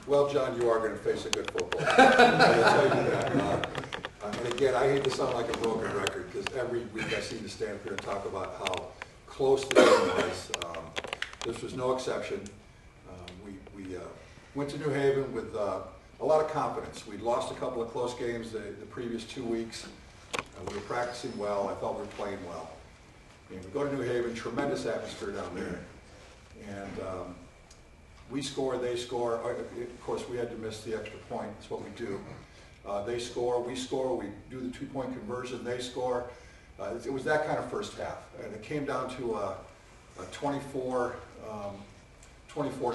Well, John, you are going to face a good football team. I'll tell you that. And again, I hate to sound like a broken record because every week I seem to stand up here and talk about how close the game was. This was no exception. We went to New Haven with a lot of confidence. We'd lost a couple of close games the previous 2 weeks. We were practicing well. I thought we were playing well. And we go to New Haven, tremendous atmosphere down there. And we score, they score. Of course, we had to miss the extra point. That's what we do. They score, we do the 2-point conversion, they score. It was that kind of first half. And it came down to a 24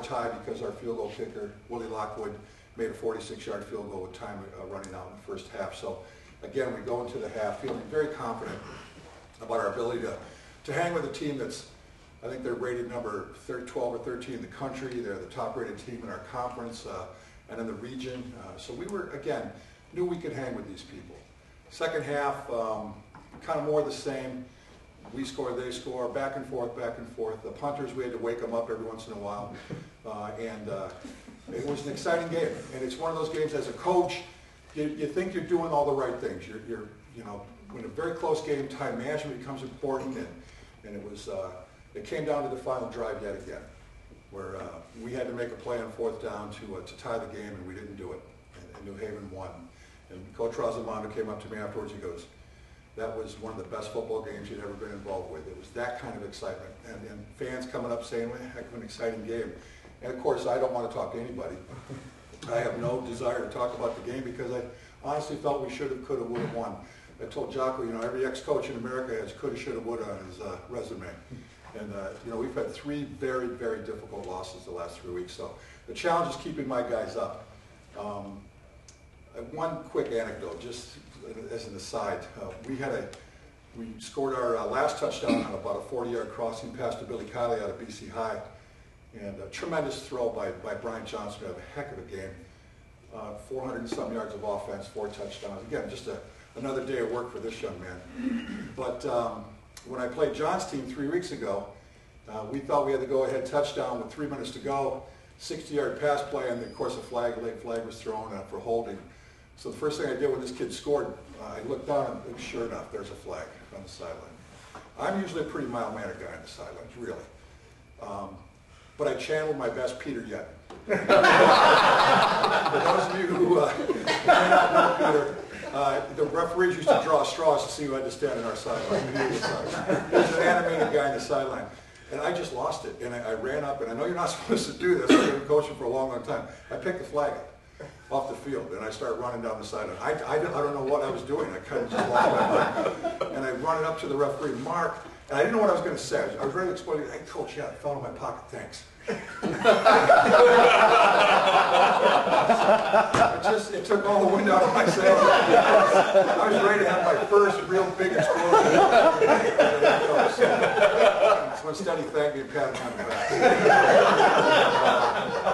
tie because our field goal kicker, Willie Lockwood, made a 46-yard field goal with time running out in the first half. So again, we go into the half feeling very confident about our ability to hang with a team that's, I think they're rated number 12 or 13 in the country. They're the top rated team in our conference and in the region. So we were, again, knew we could hang with these people. Second half, kind of more the same. We score, they score, back and forth, back and forth. The punters, we had to wake them up every once in a while. It was an exciting game. And it's one of those games as a coach, you think you're doing all the right things. You're you know, when a very close game, time management becomes important. And it came down to the final drive yet again, where we had to make a play on fourth down to tie the game, and we didn't do it. And New Haven won. And Coach Rosamondo came up to me afterwards. He goes, "That was one of the best football games you'd ever been involved with." It was that kind of excitement. And fans coming up saying, "What a heck of an exciting game." And of course, I don't want to talk to anybody. I have no desire to talk about the game because I honestly felt we should have, could have, would have won. I told Jocko, you know, every ex-coach in America has coulda, shoulda, woulda on his resume. And, you know, we've had 3 very, very difficult losses the last 3 weeks. So the challenge is keeping my guys up. One quick anecdote, just as an aside. We scored our last touchdown on about a 40-yard crossing pass to Billy Kiley out of BC High. And a tremendous throw by Brian Johnson. We had a heck of a game. 400 and some yards of offense, 4 touchdowns. Again, just another day of work for this young man. But when I played John's team 3 weeks ago, we thought we had the go-ahead touchdown with 3 minutes to go, 60-yard pass play, and of course a late flag was thrown for holding. So the first thing I did when this kid scored, I looked down and sure enough, there's a flag on the sideline. I'm usually a pretty mild-mannered guy on the sidelines, really. But I channeled my best Peter yet. For those of you who may not know Peter, the referees used to draw straws to see who had to stand on our sideline. He was an animated guy on the sideline. And I just lost it. And I ran up, and I know you're not supposed to do this. I've been coaching for a long, long time. I picked the flag up off the field, and I start running down the sideline. I don't know what I was doing. I kind of just lost my mind. And I run it up to the referee, Mark, and I didn't know what I was going to say. I was ready to explain, "Hey, Coach, yeah, I fell in my pocket, thanks." It took all the wind out of my sails. I was ready to have my first real big explosion. So instead he thanked me and patted me on the back.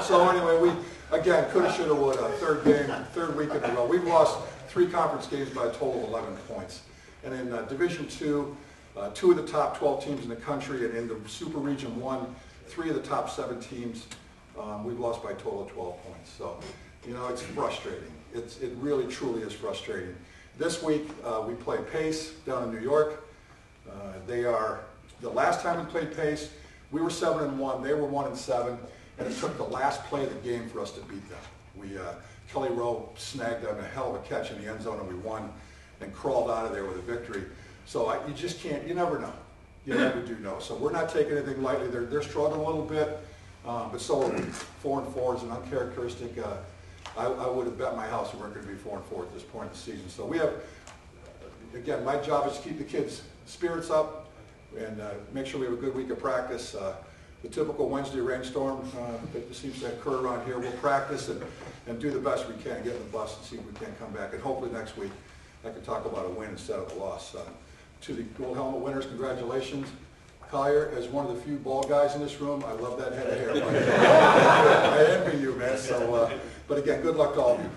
So anyway, we, again, coulda, shoulda, woulda, third week in a row. We've lost 3 conference games by a total of 11 points. And in Division II, 2 of the top 12 teams in the country, and in the Super Region 1, 3 of the top 7 teams, we've lost by a total of 12 points. So, you know, it's frustrating. It really, truly is frustrating. This week, we play Pace down in New York. The last time we played Pace, we were 7-1, they were 1-7, and it took the last play of the game for us to beat them. Kelly Rowe snagged a hell of a catch in the end zone, and we won and crawled out of there with a victory. So you just can't, you never know. You never do know. So we're not taking anything lightly. They're struggling a little bit, but so are we. 4-4 is an uncharacteristic. I would have bet my house we weren't going to be 4-4 at this point in the season. So we have, again, my job is to keep the kids' spirits up and make sure we have a good week of practice. The typical Wednesday rainstorm that seems to occur around here, we'll practice and do the best we can, get in the bus and see if we can come back. And hopefully next week I can talk about a win instead of a loss. To the gold helmet winners, congratulations. Collier, as one of the few bald guys in this room, I love that head of hair. I envy you, man. So, but again, good luck to all of you.